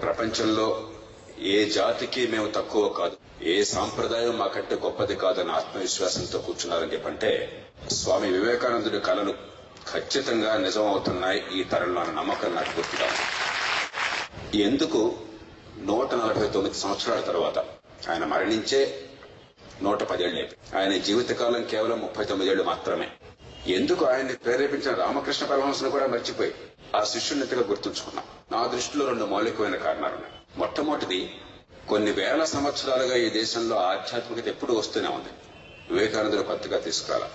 ప్రపంచంలో ఏ జాతికి మేము తక్కువ కాదు, ఏ సాంప్రదాయం మాకంటే గొప్పది కాదని ఆత్మవిశ్వాసంతో కూర్చున్నారని చెప్పంటే స్వామి వివేకానందుడి కలలు ఖచ్చితంగా నిజం అవుతున్నాయి ఈ తరంలో అన్న నమ్మకం నాకు పూర్తిగా ఉంది. ఎందుకు 149 సంవత్సరాల తర్వాత ఆయన మరణించే 110 ఏళ్లు ఆయన జీవితకాలం కేవలం 39 ఏళ్లు మాత్రమే. ఎందుకు ఆయన్ని ప్రేరేపించిన రామకృష్ణ పరమహంసను కూడా మర్చిపోయి ఆ శిష్యునిగా గుర్తుంచుకున్నాం. నా దృష్టిలో 2 మౌలికమైన కారణాలున్నాయి. మొట్టమొదటిది, కొన్ని వేల సంవత్సరాలుగా ఈ దేశంలో ఆధ్యాత్మికత ఎప్పుడూ వస్తూనే ఉంది. వివేకానందుడు కొత్తగా తీసుకురాల,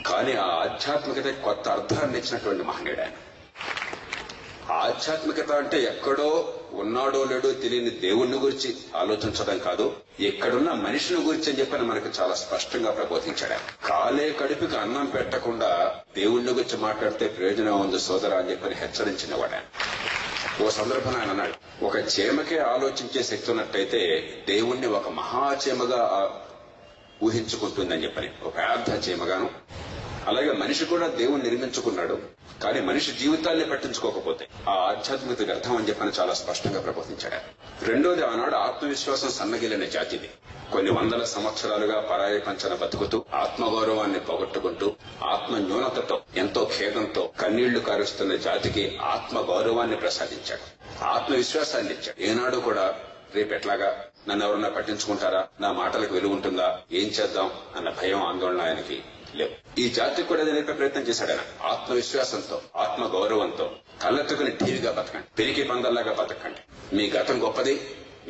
కానీ ఆ ఆధ్యాత్మికత కొత్త అర్థాన్ని ఇచ్చినటువంటి మహనీయుడు ఆయన. ఆధ్యాత్మికత అంటే ఎక్కడో ఉన్నాడో లేడో తెలియని దేవుణ్ణి గురించి ఆలోచించడం కాదు, ఎక్కడున్న మనిషిని గురించి అని చెప్పని మనకు చాలా స్పష్టంగా ప్రబోధించాడు. కాలే కడుపుకి అన్నం పెట్టకుండా దేవుణ్ణి గురించి మాట్లాడితే ప్రయోజనం ఉంది సోదరా అని చెప్పని హెచ్చరించిన వాడు. ఓ సందర్భంలో ఆయన అన్నాడు, ఒక చీమకే ఆలోచించే శక్తి ఉన్నట్టయితే దేవుణ్ణి ఒక మహాచీమగా ఊహించుకుంటుందని చెప్పని, ఒక పెద్ద చీమగాను. అలాగే మనిషి కూడా దేవుణ్ణి నిర్మించుకున్నాడు, కానీ మనిషి జీవితాన్ని పట్టించుకోకపోతే ఆ ఆధ్యాత్మికతకు అర్థం అని చెప్పని చాలా స్పష్టంగా ప్రబోధించాడు. రెండోది, ఆనాడు ఆత్మవిశ్వాసం సన్నగిలిన జాతిది. కొన్ని వందల సంవత్సరాలుగా పరాయి పంచన బతుకుతూ ఆత్మగౌరవాన్ని పోగొట్టుకుంటూ ఆత్మ న్యూనతతో ఎంతో ఖేదంతో కన్నీళ్లు కారుస్తున్న జాతికి ఆత్మ గౌరవాన్ని ప్రసాదించాడు, ఆత్మవిశ్వాసాన్ని ఇచ్చాడు. ఏనాడు కూడా రేపెట్లాగా నన్ను ఎవరన్నా పట్టించుకుంటారా, నా మాటలకు విలువ ఉంటుందా, ఏం చేద్దాం అన్న భయం ఆందోళన ఆయనకి లేవు. ఈ జాతికి కూడా నేర్పే ప్రయత్నం చేశాడు ఆయన. ఆత్మవిశ్వాసంతో ఆత్మ గౌరవంతో కళ్ళెత్తుకుని ఠీవిగా బతకండి, పెరిగి పందల్లాగా బతకండి. మీ గతం గొప్పది,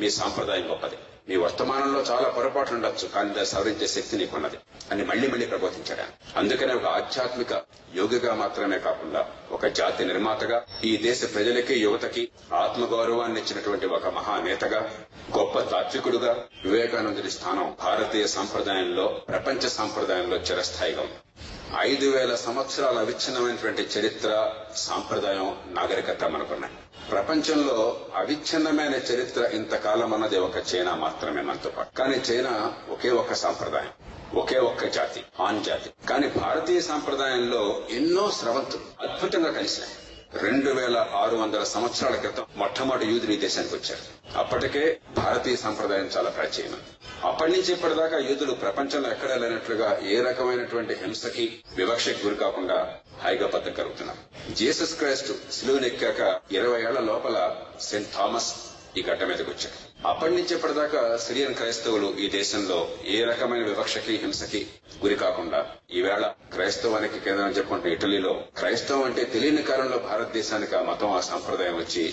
మీ సాంప్రదాయం గొప్పది, మీ వర్తమానంలో చాలా పొరపాట్లు ఉండొచ్చు, కానీ దాన్ని సవరించే శక్తి నీకున్నది అని మళ్లీ మళ్లీ ప్రబోధించాడు. అందుకనే ఒక ఆధ్యాత్మిక యోగిగా మాత్రమే కాకుండా ఒక జాతి నిర్మాతగా, ఈ దేశ ప్రజలకి యువతకి ఆత్మగౌరవాన్ని ఇచ్చినటువంటి ఒక మహానేతగా, గొప్ప తాత్వికుడుగా వివేకానందుడి స్థానం భారతీయ సంప్రదాయంలో, ప్రపంచ సంప్రదాయంలో చిరస్థాయిగా ఉంది. 5000 సంవత్సరాల అవిచ్ఛిన్నమైనటువంటి చరిత్ర, సాంప్రదాయం, నాగరికత మనకున్నాయి. ప్రపంచంలో అవిచ్ఛిన్నమైన చరిత్ర ఇంతకాలం అన్నది ఒక చైనా మాత్రమే మనతో పాటు. కానీ చైనా ఒకే ఒక్క సాంప్రదాయం, ఒకే ఒక్క జాతి, హాన్ జాతి. కానీ భారతీయ సాంప్రదాయంలో ఎన్నో స్రవంతులు అద్భుతంగా కలిసినాయి. 2600 సంవత్సరాల క్రితం మొట్టమొదటి యూదులు ఈ దేశానికి వచ్చారు. అప్పటికే భారతీయ సంప్రదాయం చాలా ప్రాచీనం. అప్పటి నుంచి ఇప్పటిదాకా యూదులు ప్రపంచంలో ఎక్కడా లేనట్లుగా ఏ రకమైనటువంటి హింసకి, వివక్షకి గురి కాకుండా హాయిగా బతకగలుగుతున్నారు. జీసస్ క్రైస్ట్ సిలువనెక్కాక 20 ఏళ్ల లోపల సెయింట్ థామస్ ఈ గడ్డ మీదకి వచ్చాడు. అప్పటి నుంచి ఇప్పటిదాకా సిరియన్ క్రైస్తవులు ఈ దేశంలో ఏ రకమైన వివక్షకి, హింసకి గురి కాకుండా ఈవేళ క్రైస్తవానికి కేంద్రం చెప్పుకుంటే ఇటలీలో క్రైస్తవం అంటే తెలియని కాలంలో భారతదేశానికి ఆ మతం, ఆ సంప్రదాయం వచ్చి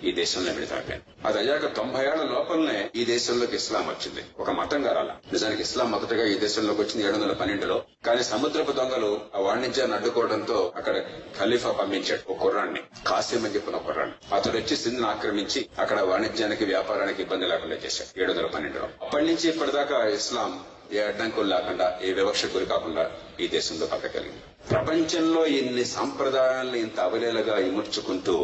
ఈ దేశంలో మిడతాయిపోయింది. అది అయ్యాక 90 ఏళ్ల లోపలనే ఈ దేశంలోకి ఇస్లాం వచ్చింది. ఒక మతంగా రాల. నిజానికి ఇస్లాం మొదటగా ఈ దేశంలోకి వచ్చింది 712లో. కానీ సముద్రపు దొంగలు ఆ వాణిజ్యాన్ని అడ్డుకోవడంతో అక్కడ ఖలీఫా పంపించాడు ఒక కుర్రాన్ని, కాసిం అని చెప్పిన కుర్రాన్ని. అతడు వచ్చి సింధును ఆక్రమించి అక్కడ వాణిజ్యానికి, వ్యాపారానికి ఇబ్బంది లేకుండా చేశాడు 712లో. అప్పటి నుంచి ఇప్పటిదాకా ఇస్లాం ఏ అడ్డంకులు లేకుండా, ఏ వివక్ష గురి కాకుండా ఈ దేశంలో బతకగలిగింది. ప్రపంచంలో ఇన్ని సంప్రదాయాలను ఇంత అవలేలగా ఇముడ్చుకుంటూ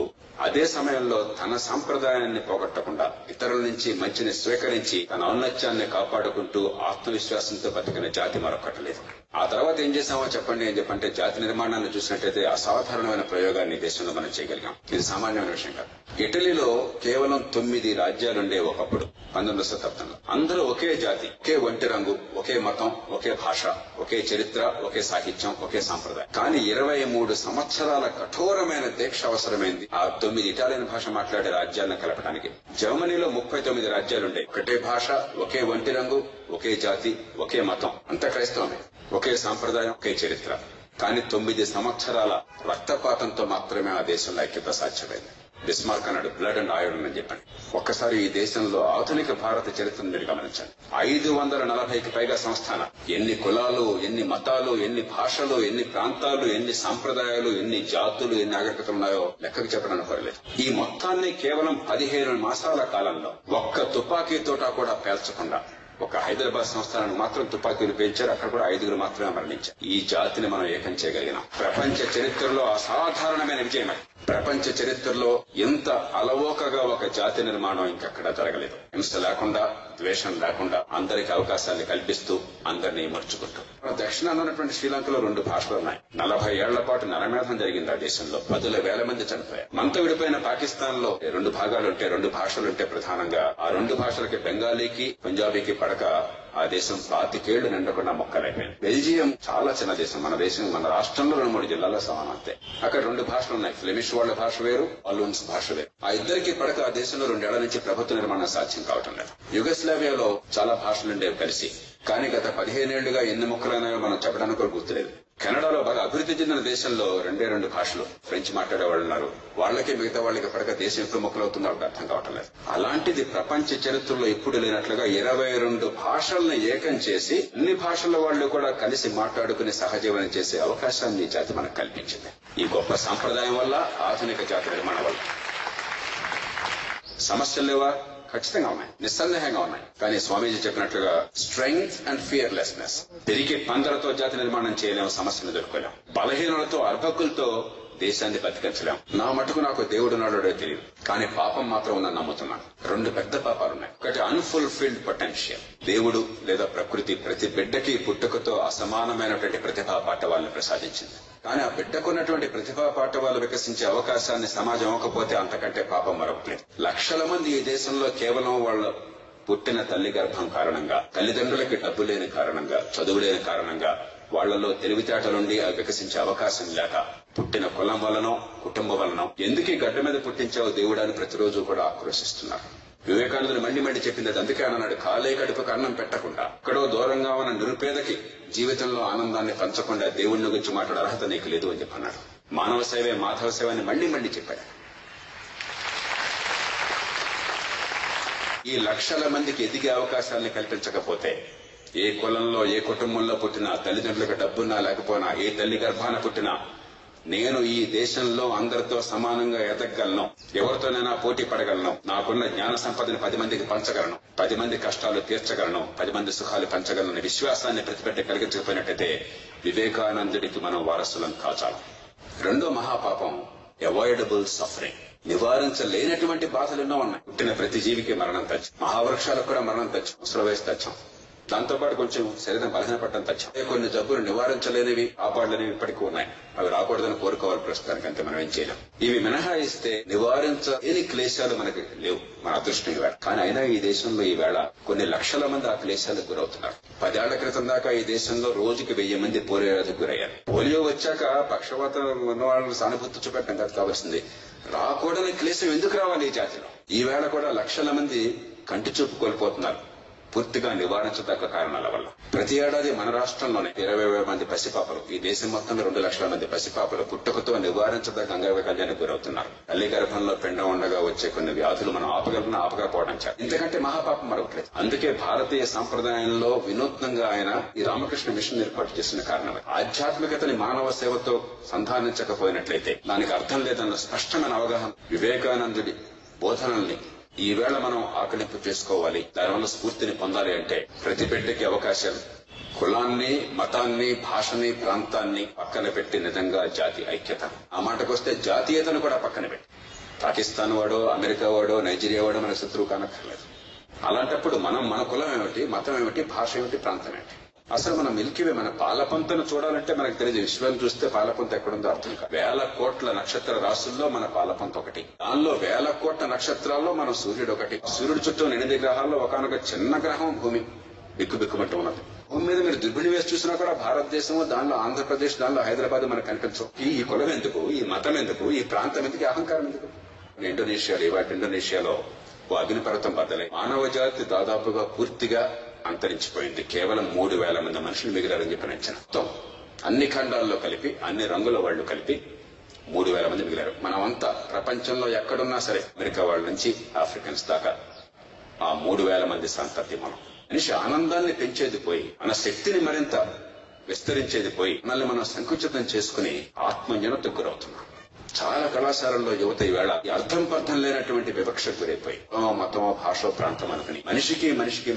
అదే సమయంలో తన సంప్రదాయాన్ని పోగొట్టకుండా ఇతరుల నుంచి మంచిని స్వీకరించి తన ఔన్నత్యాన్ని కాపాడుకుంటూ ఆత్మవిశ్వాసంతో బతికిన జాతి మరొకటి లేదు. ఆ తర్వాత ఏం చేశామో చెప్పండి అని చెప్పంటే, జాతి నిర్మాణాన్ని చూసినట్టయితే అసాధారణమైన ప్రయోగాన్ని దేశంలో మనం చేయగలిగాం. ఇది సామాన్యమైన విషయం కాదు. ఇటలీలో కేవలం 9 రాజ్యాలుండే ఒకప్పుడు 19వ శతాబ్దంలో. అందరూ ఒకే జాతి, ఒకే ఒంటి రంగు, ఒకే మతం, ఒకే భాష, ఒకే చరిత్ర, ఒకే సాహిత్యం, ఒకే సాంప్రదాయం. కానీ 23 సంవత్సరాల కఠోరమైన దీక్ష అవసరమైంది ఆ 9 ఇటాలియన్ భాష మాట్లాడే రాజ్యాలను కలపడానికి. జర్మనీలో 39 రాజ్యాలుండే, ఒకటే భాష, ఒకే ఒంటి రంగు, ఒకే జాతి, ఒకే మతం, అంతా క్రైస్తవమే, ఒకే సాంప్రదాయం, ఒకే చరిత్ర. కానీ 9 సంవత్సరాల రక్తపాతంతో మాత్రమే ఆ దేశంలో ఐక్యత సాధ్యమైంది. బిస్మార్క్ అన్నాడు, బ్లడ్ అండ్ ఐరన్ అని చెప్పండి. ఒక్కసారి ఈ దేశంలో ఆధునిక భారత చరిత్రను మీరు గమనించండి. 540కి పైగా సంస్థానాలు, ఎన్ని కులాలు, ఎన్ని మతాలు, ఎన్ని భాషలు, ఎన్ని ప్రాంతాలు, ఎన్ని సంప్రదాయాలు, ఎన్ని జాతులు, ఎన్ని నాగరికతలు ఉన్నాయో లెక్కకు చెప్పడానికి పర్లేదు. ఈ మొత్తాన్ని కేవలం 15 మాసాల కాలంలో ఒక్క తుపాకీ తోట కూడా పేల్చకుండా ఒక హైదరాబాద్ సంస్థానాన్ని మాత్రం తుపాకీలు పేల్చారు. అక్కడ కూడా 5 మాత్రమే మరణించారు. ఈ జాతిని మనం ఏకం చేయగలిగినాం. ప్రపంచ చరిత్రలో అసాధారణమైన విజయం. ప్రపంచ చరిత్రలో ఎంత అలవోకగా ఒక జాతి నిర్మాణం ఇంకెక్కడా జరగలేదు. హింస లేకుండా, ద్వేషం లేకుండా అందరికి అవకాశాన్ని కల్పిస్తూ అందరినీ మర్చుకుంటూ. దక్షిణాన ఉన్నటువంటి శ్రీలంకలో 2 భాషలు ఉన్నాయి. 40 ఏళ్ల పాటు నరమేధం జరిగింది ఆ దేశంలో. 10,000 మంది చనిపోయారు. మనతో విడిపోయిన పాకిస్తాన్ లో 2 భాగాలుంటే 2 భాషలుంటే ప్రధానంగా ఆ 2 భాషలకి బెంగాలీకి పంజాబీకి పడక ఆ దేశం 25 ఏళ్లు నిండకుండా మొక్కలైపోయింది. బెల్జియం చాలా చిన్న దేశం. మన రాష్ట్రంలో 2-3 జిల్లాల్లో సమానం అంతే. అక్కడ 2 భాషలు ఉన్నాయి. ఫ్లెమిష్ వాళ్ళ భాష వేరు, వాలూన్స్ భాష వేరు. ఆ ఇద్దరికి పడక ఆ దేశంలో 2 ఏళ్ల నుంచి ప్రభుత్వ నిర్మాణం సాధ్యం కావటం లేదు. యుగస్లావియాలో చాలా భాషలుండేవి కలిసి. కానీ గత 15 ఏళ్లుగా ఎన్ని మొక్కలైనాయో మనం చెప్పడానికి కూడా గుర్తులేదు. కెనడాలో బాగా అభివృద్ధి చెందిన దేశంలో 2 భాషలు. ఫ్రెంచ్ మాట్లాడే వాళ్ళు ఉన్నారు. వాళ్ళకి మిగతా వాళ్ళకి పడక దేశం ఎప్పుడు మొక్కలవుతుందో వాళ్ళకి అర్థం కావటం లేదు. అలాంటిది ప్రపంచ చరిత్రలో ఎప్పుడు లేనట్లుగా 22 భాషలను ఏకం చేసి అన్ని భాషల వాళ్ళు కూడా కలిసి మాట్లాడుకుని సహజీవనం చేసే అవకాశాన్ని ఈ జాతి మనకు కల్పించింది. ఈ గొప్ప సాంప్రదాయం వల్ల, ఆధునిక జాతి నిర్మాణం వల్ల. సమస్యలు లేవా? ఖచ్చితంగా ఉన్నాయి, నిస్సందేహంగా ఉన్నాయి. కానీ స్వామీజీ చెప్పినట్లుగా స్ట్రెంగ్త్ అండ్ ఫియర్లెస్నెస్. పెరిగి పందలతో జాతి నిర్మాణం చేయలేము, సమస్యను ఎదుర్కోలేము. బలహీనలతో, అర్భకులతో దేశాన్ని బతికించలేం. నా మటుకు నాకు దేవుడు నాడో తెలియదు, కానీ పాపం మాత్రం ఉందని నమ్ముతున్నాను. 2 పెద్ద పాపాలున్నాయి. ఒకటి అన్ఫుల్ఫిల్డ్ పొటెన్షియల్. దేవుడు లేదా ప్రకృతి ప్రతి బిడ్డకి పుట్టుకతో అసమానమైనటువంటి ప్రతిభా పాఠవాలను ప్రసాదించింది. కానీ ఆ బిడ్డకున్నటువంటి ప్రతిభా పాఠవాలు వికసించే అవకాశాన్ని సమాజం ఇవ్వకపోతే అంతకంటే పాపం మరొకలేదు. లక్షల మంది ఈ దేశంలో కేవలం వాళ్ళ పుట్టిన తల్లి గర్భం కారణంగా, తల్లిదండ్రులకి డబ్బు లేని కారణంగా, చదువు లేని కారణంగా, వాళ్లలో తెలివితేటలుండి అవి వికసించే అవకాశం లేక, పుట్టిన కులం వలనో కుటుంబం వలనో ఎందుకు ఈ గడ్డ మీద పుట్టించావు దేవుడాన్ని ప్రతిరోజు కూడా ఆక్రోశిస్తున్నారు. వివేకానందుని మండి చెప్పింది అది. అందుకే అన్నాడు, కాలే కడుపుకు అన్నం పెట్టకుండా ఎక్కడో దూరంగా ఉన్న నిరుపేదకి జీవితంలో ఆనందాన్ని పంచకుండా దేవుణ్ణి గురించి మాట్లాడే అర్హత నీకు లేదు అని చెప్పన్నాడు. మానవ సేవే మాధవ సేవ అని మళ్లీ చెప్పాడు. ఈ లక్షల మందికి ఎదిగే అవకాశాన్ని కల్పించకపోతే, ఏ కులంలో ఏ కుటుంబంలో పుట్టినా, తల్లిదండ్రులకు డబ్బున్నా లేకపోయినా, ఏ తల్లి గర్భాన పుట్టినా, నేను ఈ దేశంలో అందరితో సమానంగా ఎదగలను, ఎవరితోనైనా పోటీ పడగలను, నాకున్న జ్ఞాన సంపదని 10 మందికి పంచగలను, 10 మంది కష్టాలు తీర్చగలను, 10 మంది సుఖాలు పంచగలను విశ్వాసాన్ని ప్రతిపెట్టి కలిగించకపోయినట్టయితే వివేకానందుడికి మనం వారసులను కాచాలి. 2వ మహాపాపం అవాయిడబుల్ సఫరింగ్. నివారించలేనటువంటి బాధలు ఎన్నో ఉన్నాయి. పుట్టిన ప్రతి జీవికి మరణం తథ్యం. మహావృక్షాలకు కూడా మరణం తథ్యం. ముసలి వయసు తథ్యం. దాంతో పాటు కొంచెం శరీరం బలహీనపడటం తథ్యం. కొన్ని జబ్బులు నివారించలేనివి, కాపాడలేనివి ఇప్పటికీ ఉన్నాయి. అవి రాకూడదని కోరుకోవాలి ప్రస్తుతానికి, అంతే. మనం ఏం చేయలేం. ఇవి మినహాయిస్తే నివారించలేని క్లేశాలు మనకి లేవు, మన అదృష్టం ఈవేళ. కానీ అయినా ఈ దేశంలో ఈవేళ కొన్ని లక్షల మంది ఆ క్లేశాలకు గురవుతున్నారు. 10 ఏళ్ల క్రితం దాకా ఈ దేశంలో రోజుకి 1000 మంది పోలియో వ్యాధికి గురయ్యారు. పోలియో వచ్చాక పక్షవాతం ఉన్న వాళ్ళని సానుభూతి చూపెట్టడం కాదు కావాల్సింది, రాకూడని క్లేశం ఎందుకు రావాలి ఈ జాతిలో. ఈవేళ కూడా లక్షల మంది కంటి చూపు కోల్పోతున్నారు, పూర్తిగా నివారించదగ్గ కారణాల వల్ల. ప్రతి ఏడాది మన రాష్ట్రంలోనే 20,000 మంది పసిపాపలు, ఈ దేశం మొత్తంలో 2 లక్షల మంది పసిపాపలు పుట్టుకతో నివారించదగ్గ అంగవైకల్యానికి గురవుతున్నారు. తల్లి గర్భంలో పిండం ఉండగా వచ్చే కొన్ని వ్యాధులు మనం ఆపకపోవడం చేత ఇంతకంటే మహాపాపం మరొకట్లేదు. అందుకే భారతీయ సంప్రదాయంలో వినూత్నంగా ఆయన ఈ రామకృష్ణ మిషన్ ఏర్పాటు చేసిన కారణమే. ఆధ్యాత్మికతని మానవ సేవతో సంధానించకపోయినట్లయితే దానికి అర్థం లేదన్న స్పష్టమైన అవగాహన. వివేకానందుడి బోధనల్ని ఈవేళ మనం ఆకలింపు చేసుకోవాలి. దానివల్ల స్ఫూర్తిని పొందాలి అంటే ప్రతి బిడ్డకి అవకాశాలు, కులాన్ని, మతాన్ని, భాషని, ప్రాంతాన్ని పక్కన పెట్టి నిజంగా జాతి ఐక్యత. ఆ మాటకొస్తే జాతీయతను కూడా పక్కన పెట్టి, పాకిస్తాన్ వాడో, అమెరికా వాడో, నైజీరియా వాడో మనకు శత్రువు కానక్కర్లేదు. అలాంటప్పుడు మనం మన కులం ఏమిటి, మతం ఏమిటి, భాష ఏమిటి, ప్రాంతం ఏమిటి, అసలు మన మిల్కీవే, మన పాలపంతను చూడాలంటే మనకు తెలియదు. విశ్వం చూస్తే పాలపంత ఎక్కడుందో అర్థం కాదు. 1000 కోట్ల నక్షత్ర రాశుల్లో మన పాలపంత ఒకటి. దానిలో 1000 కోట్ల నక్షత్రాల్లో మన సూర్యుడు ఒకటి. సూర్యుడు చుట్టూ 8 గ్రహాల్లో ఒకనొక చిన్న గ్రహం భూమి బిక్కుబిక్కుమంటూ ఉన్నది. భూమి మీద మీరు దుర్బిణి వేసి చూసినా కూడా భారతదేశం, దానిలో ఆంధ్రప్రదేశ్, దానిలో హైదరాబాద్ మనకు కనిపించవు. ఈ కులం ఎందుకు, ఈ మతం ఎందుకు, ఈ ప్రాంతం ఎందుకు, అహంకారం ఎందుకు? ఇండోనేషియాలో ఓ అగ్నిపర్వతం బద్దలై మానవ జాతి దాదాపుగా పూర్తిగా అంతరించిపోయింది. కేవలం 3,000 మంది మనుషులు మిగిలారని చెప్పి అంచనా. మొత్తం అన్ని ఖండాల్లో కలిపి, అన్ని రంగుల వాళ్ళు కలిపి 3,000 మంది మిగిలారు. మనమంతా ప్రపంచంలో ఎక్కడున్నా సరే, అమెరికా వాళ్ళ నుంచి ఆఫ్రికన్స్ దాకా ఆ 3,000 మంది సంతతి మనం. మనిషి ఆనందాన్ని పెంచేది పోయి, మన శక్తిని మరింత విస్తరించేది పోయి, మనల్ని మనం సంకుచితం చేసుకుని ఆత్మన్యూనతకు గురవుతున్నాం. చాలా కళాశాలల్లో యువత ఈవేళ ఈ అర్థం పర్థం లేనటువంటి వివక్షకు గురైపోయి మతమో భాషో ప్రాంతం అనుకుని మనిషికి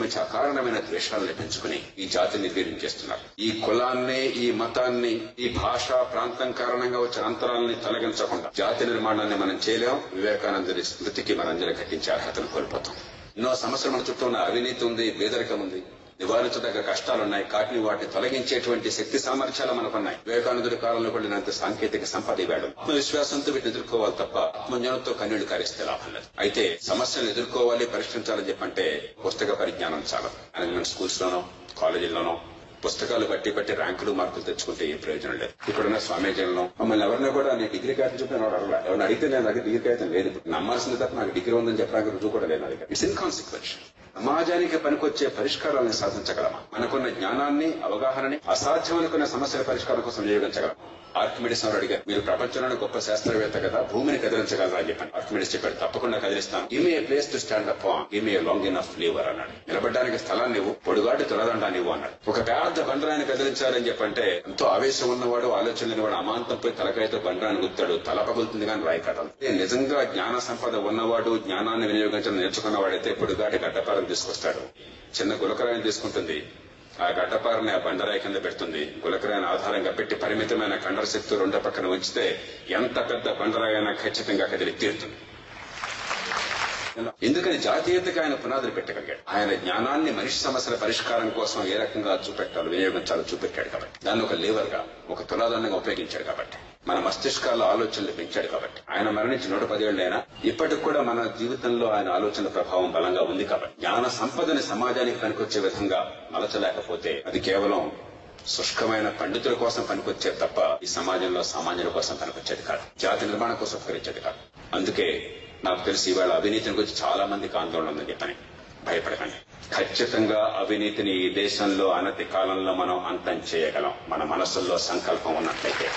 మధ్య అకారణమైన ద్వేషాలను పెంచుకుని ఈ జాతిని నిర్వీర్యం చేస్తున్నారు. ఈ కులాన్ని, ఈ మతాన్ని, ఈ భాషా ప్రాంతం కారణంగా వచ్చిన అంతరాలని తొలగించకుండా జాతి నిర్మాణాన్ని మనం చేయలేం. వివేకానందుని స్మృతికి మనందరం ఘటించే అర్హతను కోల్పోతాం. ఎన్నో సమస్యలు మన చుట్టూ ఉన్న అవినీతి ఉంది, పేదరికం ఉంది, నివారించదగ్గ కష్టాలున్నాయి. వాటిని తొలగించేటువంటి శక్తి సామర్థ్యాలు మనకున్నాయి. వివేకానందుడి కాలంలో పడినంత సాంకేతిక సంపద ఇవ్వడం. ఆత్మవిశ్వాసంతో వీటిని ఎదుర్కోవాలి తప్ప ఆత్మజ్ఞానంతో కన్నీళ్లు కారిస్తే లాభం లేదు. అయితే సమస్యలను ఎదుర్కోవాలి, పరిష్కరించాలని చెప్పంటే పుస్తక పరిజ్ఞానం చాలా. మేనేజ్మెంట్ స్కూల్స్ లోనో కాలేజీల్లోనో పుస్తకాలు బట్టి ర్యాంకులు మార్కులు తెచ్చుకుంటే ఏ ప్రయోజనం లేదు. ఇప్పుడున్న స్వామీజీలను మమ్మల్ని ఎవరిని కూడా నేను డిగ్రీ కాగితం చెప్పిన వాడు అడగల. ఎవరిని అడిగితే నేను దగ్గర డిగ్రీ కాగితం లేదు. నమ్మాల్సింది తప్ప నాకు డిగ్రీ ఉందని చెప్పడానికి రుజువు కూడా లేదు. అది ఇట్స్ ఇన్కాన్సిక్వెన్షియల్. సమాజానికి పనికొచ్చే పరిష్కారాలను సాధించగలమా? మనకున్న జ్ఞానాన్ని, అవగాహనని అసాధ్యం అనుకున్న సమస్యల పరిష్కారం కోసం వినియోగించగలమా? ఆర్కిమిడిస్ అని అడిగారు, మీరు ప్రపంచంలోని గొప్ప శాస్త్రవేత్త కదా, భూమిని కదిలించగలరా అని చెప్పాను. ఆర్కిమిడిస్ చెప్పాడు, తప్పకుండా కదిలిస్తాను. Give me a place to stand up on, give me a long enough lever అన్నాడు. నిలబడడానికి స్థలాన్ని ఇవ్వు, పొడుగాటి తొలదండాన్ని ఇవ్వు అన్నాడు. ఒక పెద్ద బండరాన్ని కదిలించాలని చెప్పంటే ఎంతో ఆవేశం ఉన్నవాడు, ఆలోచన లేనివాడు అమాంతం పోయి తలకాయతో బండరాన్ని గుర్తాడు, తల పగులుతుంది కానీ రాయి కదలు. నిజంగా జ్ఞాన సంపద ఉన్నవాడు, జ్ఞానాన్ని వినియోగించడం నేర్చుకున్నవాడైతే పొడుగాటి గడ్డపారం తీసుకొస్తాడు. చిన్న గులకరాయిని తీసుకుంటుంది, ఆ గడ్డపారని ఆ బండరాయి కింద పెడుతుంది. గులకరాయిని ఆధారంగా పెట్టి పరిమితమైన కండర శక్తి రెండో పక్కన ఉంచితే ఎంత పెద్ద బండరాయైనా ఖచ్చితంగా కదిలి తీరుతుంది. ఎందుకని జాతీయతకి ఆయన పునాదులు పెట్టగలిగాడు. ఆయన జ్ఞానాన్ని మనిషి సమస్యల పరిష్కారం కోసం ఏ రకంగా చూపెట్టాలో, వినియోగించాలో చూపెట్టాడు కాబట్టి, దాన్ని ఒక లేవర్ గా, ఒక తులాదండంగా ఉపయోగించాడు కాబట్టి, మన మస్తిష్కాల ఆలోచనలు పెంచాడు కాబట్టి. ఆయన మరణించి 110 ఏళ్లైనా ఇప్పటికి కూడా మన జీవితంలో ఆయన ఆలోచన ప్రభావం బలంగా ఉంది కాబట్టి, జ్ఞాన సంపదని సమాజానికి పనికొచ్చే విధంగా మలచలేకపోతే అది కేవలం శుష్కమైన పండితుల కోసం పనికొచ్చేది తప్ప ఈ సమాజంలో సామాన్యుల కోసం పనికొచ్చేది కాదు, జాతి నిర్మాణం కోసం ఉపకరించేది కాదు. అందుకే నాకు తెలిసి ఇవాళ అవినీతిని గురించి చాలా మందికి ఆందోళన ఉందని చెప్పని భయపడకండి. ఖచ్చితంగా అవినీతిని ఈ దేశంలో అనతి కాలంలో మనం అంతం చేయగలం, మన మనసుల్లో సంకల్పం ఉన్నట్లయితే.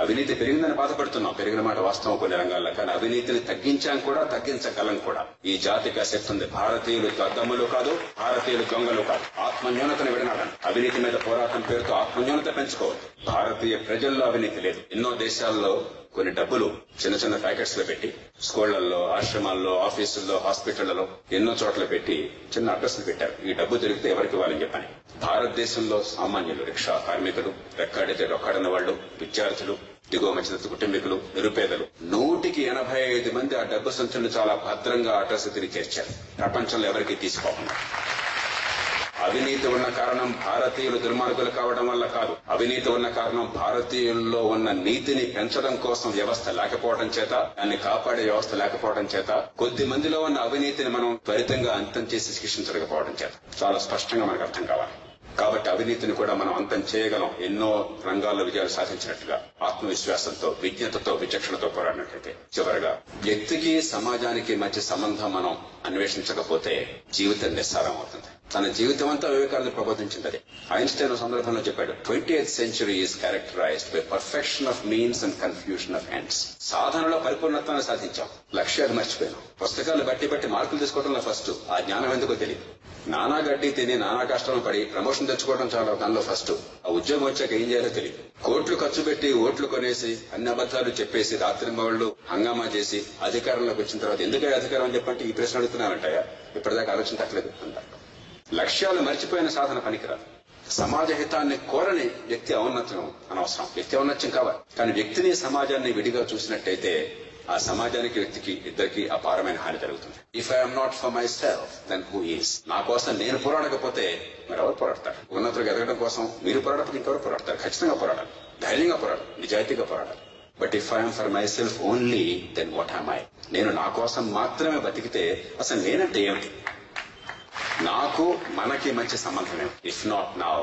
అవినీతి పెరిగిందని బాధపడుతున్నాం, పెరిగిన మాట వాస్తవం కొన్ని రంగాల్లో. కానీ అవినీతిని తగ్గించాం కూడా, తగ్గించగలం కూడా. ఈ జాతికి శక్తి ఉంది. భారతీయులు దద్దములు కాదు, భారతీయులు దొంగలు కాదు. ఆత్మన్యూనతను విడనాడండి. అవినీతి మీద పోరాటం పేరుతో ఆత్మన్యూనత పెంచుకోవద్దు. భారతీయ ప్రజల్లో అవినీతి లేదు. ఎన్నో దేశాల్లో కొన్ని డబ్బులు చిన్న చిన్న ప్యాకెట్స్ లో పెట్టి స్కూళ్లలో, ఆశ్రమాల్లో, ఆఫీసుల్లో, హాస్పిటళ్లలో ఎన్నో చోట్ల పెట్టి చిన్న అడ్రస్లు పెట్టారు. ఈ డబ్బు దొరికితే ఎవరికి ఇవ్వాలని చెప్పని. భారతదేశంలో సామాన్యులు, రిక్షా కార్మికులు, రెక్కాడితే రొక్కాడిన వాళ్ళు, విద్యార్థులు, దిగువ మధ్యతరగతి కుటుంబీకులు, నిరుపేదలు 185 మంది ఆ డబ్బు సంచులను చాలా భద్రంగా అడ్రస్ తిరిగి చేర్చారు, ప్రపంచంలో ఎవరికి తీసుకోకుండా. అవినీతి ఉన్న కారణం భారతీయులు దుర్మార్గులు కావడం వల్ల కాదు. అవినీతి ఉన్న కారణం భారతీయుల్లో ఉన్న నీతిని పెంచడం కోసం వ్యవస్థ లేకపోవడం చేత, దాన్ని కాపాడే వ్యవస్థ లేకపోవడం చేత, కొద్ది మందిలో ఉన్న అవినీతిని మనం త్వరితంగా అంతం చేసి శిక్షించలేకపోవడం చేత. చాలా స్పష్టంగా మనకు అర్థం కావాలి. కాబట్టి అవినీతిని కూడా మనం అంతం చేయగలం. ఎన్నో రంగాల్లో విజయాలు సాధించినట్లుగా ఆత్మవిశ్వాసంతో, విజ్ఞతతో, విచక్షణతో పోరాడినట్లయితే. చివరగా, వ్యక్తికి సమాజానికి మధ్య సంబంధం మనం అన్వేషించకపోతే జీవితం నిస్సారం అవుతుంది. తన జీవితం అంతా వివేకానంద ప్రబోధించింది. ఐన్స్టైన్ సందర్భంలో చెప్పాడు, 20th century is characterized by perfection of means and confusion of ends. సాధనలో పరిపూర్ణత్వాన్ని సాధించాం, లక్ష్యాలు మర్చిపోయాం. పుస్తకాలు బట్టి మార్కులు తీసుకోవడంలో ఫస్ట్, ఆ జ్ఞానం ఎందుకో తెలియదు. నానా గడ్డి తిని, నానా కష్టాలు పడి ప్రమోషన్ తెచ్చుకోవడం చాలా దానిలో ఫస్ట్. ఆ ఉద్యోగం వచ్చాక ఏం చేయాలో తెలియదు. కోట్లు ఖర్చు పెట్టి ఓట్లు కొనేసి అన్ని అబద్ధాలు చెప్పేసి రాత్రి మౌళ్ళు హంగామా చేసి అధికారంలోకి వచ్చిన తర్వాత ఎందుకే అధికారం అని చెప్పంటే ఈ ప్రశ్న అడుగుతున్నానంటాయా, ఇప్పటిదాకా ఆలోచించట్లేదు అంటారు. లక్ష్యాలు మర్చిపోయిన సాధన పనికిరాదు. సమాజ హితాన్ని కోరని వ్యక్తి ఔన్నత్యం అనవసరం. వ్యక్తి ఔన్నత్యం కావాలి, కానీ వ్యక్తిని సమాజాన్ని విడిగా చూసినట్టయితే ఆ సమాజానికి, వ్యక్తికి, ఇద్దరికి అపారమైన హాని జరుగుతుంది. If I'm not for myself then who is? నా కోసం నేను పోరాడకపోతే మరి ఎవరు పోరాడతారు? ఉన్నతులకు ఎదగడం కోసం మీరు పోరాడకపోతే ఇంకెవరు పోరాడతారు? ఖచ్చితంగా పోరాడాలి, ధైర్యంగా పోరాడాలి, నిజాయితీగా పోరాడాలి. But if I'm for myself only then what am I? నేను నా కోసం మాత్రమే బతికితే అసలు నేనంటే ఏమిటి? నాకు మనకి మంచి సంబంధమే. If not now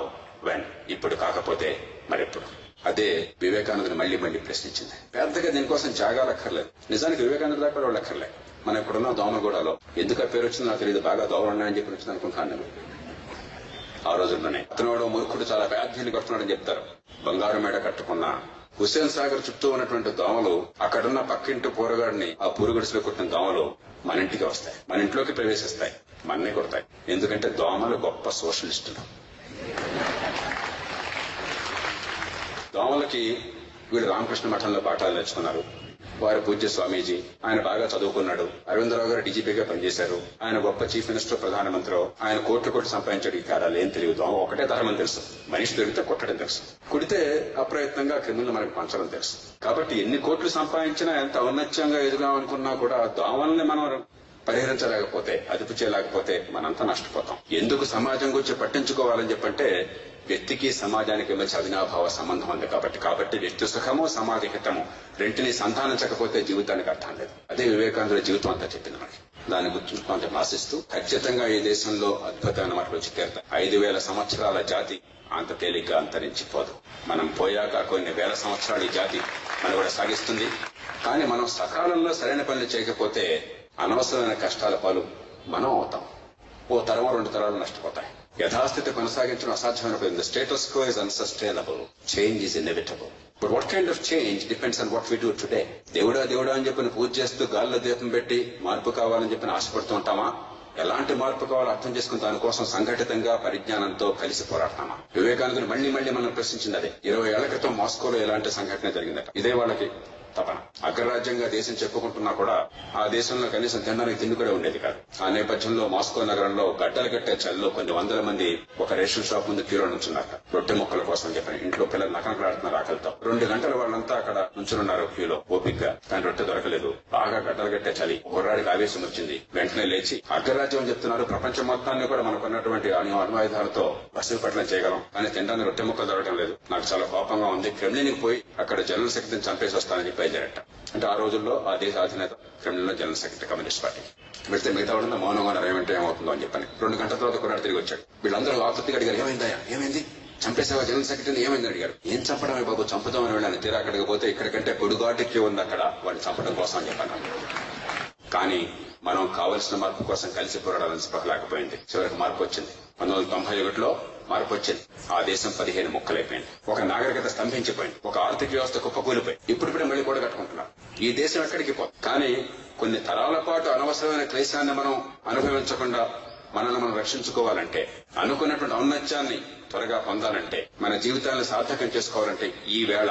when? ఇప్పుడు కాకపోతే మరెప్పుడు? అదే వివేకానందుని మళ్లీ ప్రశ్నించింది. పెద్దగా దీనికోసం త్యాగాలు అక్కర్లేదు. నిజానికి వివేకానంద దాకా వాళ్ళు అక్కర్లేదు. మనం ఇప్పుడున్న దోమగూడలో ఎందుకు ఆ పేరు వచ్చిందో నాకు తెలియదు, బాగా దోమలు ఉన్నాయని చెప్పి వచ్చింది అనుకుంటున్నాను నేను. ఆ రోజుల్లోనే అతను మూర్ఖుడు, చాలా పేద్యాన్ని కడుతున్నాడని చెప్తారు. బంగారు మేడ కట్టుకున్న హుస్సేన్ సాగర్ చుట్టూ ఉన్నటువంటి దోమలు, అక్కడున్న పక్కింటి పోరగాడిని ఆ పూరుగుడిసిలో కొట్టిన దోమలు మన ఇంటికి వస్తాయి, మన ఇంట్లోకి ప్రవేశిస్తాయి, మన్నే కొడతాయి. ఎందుకంటే దోమలు గొప్ప సోషలిస్టులు. దోమలకి వీళ్ళు రామకృష్ణ మఠంలో పాఠాలు నేర్చుకున్నారు. వారి పూజ్య స్వామీజీ, ఆయన బాగా చదువుకున్నాడు. అరవిందరావు గారు డీజీపీగా పనిచేశారు. ఆయన గొప్ప చీఫ్ మినిస్టర్, ప్రధానమంత్రి. ఆయన కోట్లు సంపాదించాడు. ఈ కారాలు ఏం తెలియదు. ఒకటే ధర్మం తెలుసు, మనిషి దొరికితే కొట్టడం తెలుసు, కుడితే అప్రయత్నంగా క్రిమినల్ మనకు పంచడం తెలుసు. కాబట్టి ఎన్ని కోట్లు సంపాదించినా, ఎంత ఔన్నత్యంగా ఎదుగామనుకున్నా కూడా దోమల్ని మనం పరిహరించలేకపోతే, అదుపు చేయలేకపోతే మనంతా నష్టపోతాం. ఎందుకు సమాజం గురించి పట్టించుకోవాలని చెప్పంటే, వ్యక్తికి సమాజానికి మధ్య అవినాభావ సంబంధం ఉంది కాబట్టి వ్యక్తి సుఖము, సమాజ హితము రెంటిని సంధానించకపోతే జీవితానికి అర్థం లేదు. అదే వివేకానంద జీవితం అంతా చెప్పింది మనకి. దాన్ని గుర్తుంచుకోవాలని ఆశిస్తూ, ఖచ్చితంగా ఈ దేశంలో అద్భుతమైన మార్పులు వచ్చి తీరుతాయి. 5000 సంవత్సరాల జాతి అంత తేలిగ్గా అంతరించిపోదు. మనం పోయాక కొన్ని వేల సంవత్సరాలు ఈ జాతి మనుగడ సాగిస్తుంది. కానీ మనం సకాలంలో సరైన పనులు చేయకపోతే అనవసరమైన కష్టాల పాలు మనం అవుతాం. ఓ తరం 2 తరాలు నష్టపోతాయి. యథాస్థితి కొనసాగించడం అసాధ్యమైనప్పుడు status quo is unsustainable. Change is inevitable. But what kind of change depends on what we do today. దేవుడా అని చెప్పిన పూజ చేస్తూ గాల్లో దీపం పెట్టి మార్పు కావాలని చెప్పిన ఆశపడుతూ ఉంటామా? ఎలాంటి మార్పు కావాలో అర్థం చేసుకుని దానికోసం సంఘటితంగా పరిజ్ఞానంతో కలిసి పోరాడతామా? వివేకానందుడు మళ్లీ మనం ప్రశ్నించింది అదే. 20 ఏళ్ల క్రితం మాస్కోలో ఎలాంటి సంఘటన జరిగిందట. ఇదే వాళ్ళకి తపన. అగ్రరాజ్యంగా దేశం చెప్పుకుంటున్నా కూడా ఆ దేశంలో కనీసం తినడానికి తిండి కూడా ఉండేది కాదు. ఆ నేపథ్యంలో మాస్కో నగరంలో గడ్డలు కట్టే చలిలో కొన్ని వందల మంది ఒక రేషన్ షాప్ ముందు క్యూలో నుంచున్నారు. రొట్టె ముక్కల కోసం చెప్పని. ఇంట్లో పిల్లలు నకనకలాడుతున్నారు ఆకలితో. 2 గంటలు వాళ్ళంతా అక్కడ నుంచున్నారు క్యూలో ఓపిగ్గా. కానీ రొట్టె దొరకలేదు. బాగా గడ్డలు కట్టే చలి. కుర్రాడికి ఆవేశం వచ్చింది. వెంటనే లేచి, అగ్రరాజ్యం అని చెప్తున్నారు, ప్రపంచం మొత్తాన్ని కూడా మనకున్నటువంటి అణ్వాయుధాలతో వసూలు చేయగలం, కానీ తినడానికి రొట్టె ముక్కలు దొరకడం లేదు. నాకు చాలా కోపంగా ఉంది. క్రెమ్లిన్కి పోయి అక్కడ జనరల్ సెక్రటరీని చంపేసి వస్తానని చెప్పి బయలుదేరట. అంటే ఆ రోజుల్లో ఆ దేశ అధినేత క్రెమ్లిన్లో జనరల్ సెక్రటరీ కమ్యూనిస్ట్ పార్టీ. వెళ్తే మిగతా వాళ్ళంతా మౌనంగా ఏమంటే ఏమవుతుందో అని చెప్పని. 2 గంటల తర్వాత కుర్రాడు తిరిగి వచ్చాడు. వీళ్ళందరూ ఆతృప్తిగా అడిగారు, ఏమైంది చంపేసావా జనరల్ సెక్రటరీని? ఏమైందని అడిగారు. ఏం చంపడమే బాబు, చంపుతామని వెళ్ళాను. తీరా అక్కడికి పోతే ఇక్కడికంటే పొడుగాటికి ఉంది అక్కడ వాడిని చంపడం కోసం అని చెప్పాను. కానీ మనం కావలసిన మార్పు కోసం కలిసి పోరాడాలని స్పృహలేకపోయింది. చివరికి మార్పు వచ్చింది. 1991లో మార్పు వచ్చింది. ఆ దేశం 15 ముక్కలైపోయింది. ఒక నాగరికత స్తంభించిపోయింది. ఒక ఆర్థిక వ్యవస్థ కుప్పకూలిపోయి ఇప్పుడిప్పుడే మళ్ళీ కూడా కట్టుకుంటున్నారు. ఈ దేశం ఎక్కడికి పోదు. కానీ కొన్ని తరాల పాటు అనవసరమైన క్లేశాన్ని మనం అనుభవించకుండా మనల్ని మనం రక్షించుకోవాలంటే, అనుకున్నటువంటి ఔన్నత్యాన్ని త్వరగా పొందాలంటే, మన జీవితాలను సార్థకం చేసుకోవాలంటే ఈ వేళ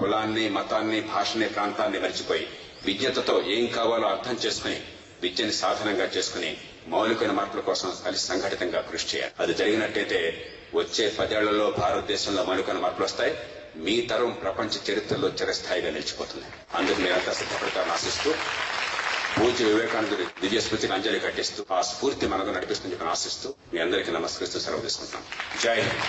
కులాన్ని, మతాన్ని, భాషని, ప్రాంతాన్ని మరిచిపోయి విద్యతో ఏం కావాలో అర్థం చేసుకుని, విద్యని సాధనంగా చేసుకుని మౌలికమైన మార్పుల కోసం కలిసి సంఘటితంగా కృషి చేయాలి. అది జరిగినట్టయితే వచ్చే 10 ఏళ్లలో భారతదేశంలో మౌలికమైన మార్పులు వస్తాయి. మీ తరం ప్రపంచ చరిత్రలో చిరస్థాయిగా నిలిచిపోతుంది. అందుకు మీరంతా సిద్ధపడతారని ఆశిస్తూ, పూజ్య వివేకానందుడి దివ్య స్మృతికి అంజలి కట్టిస్తూ, ఆ స్ఫూర్తి మనకు నడిపిస్తుందని ఆశిస్తూ మీ అందరికీ నమస్కరిస్తూ సెలవు తీసుకుంటున్నాం. జై హింద్.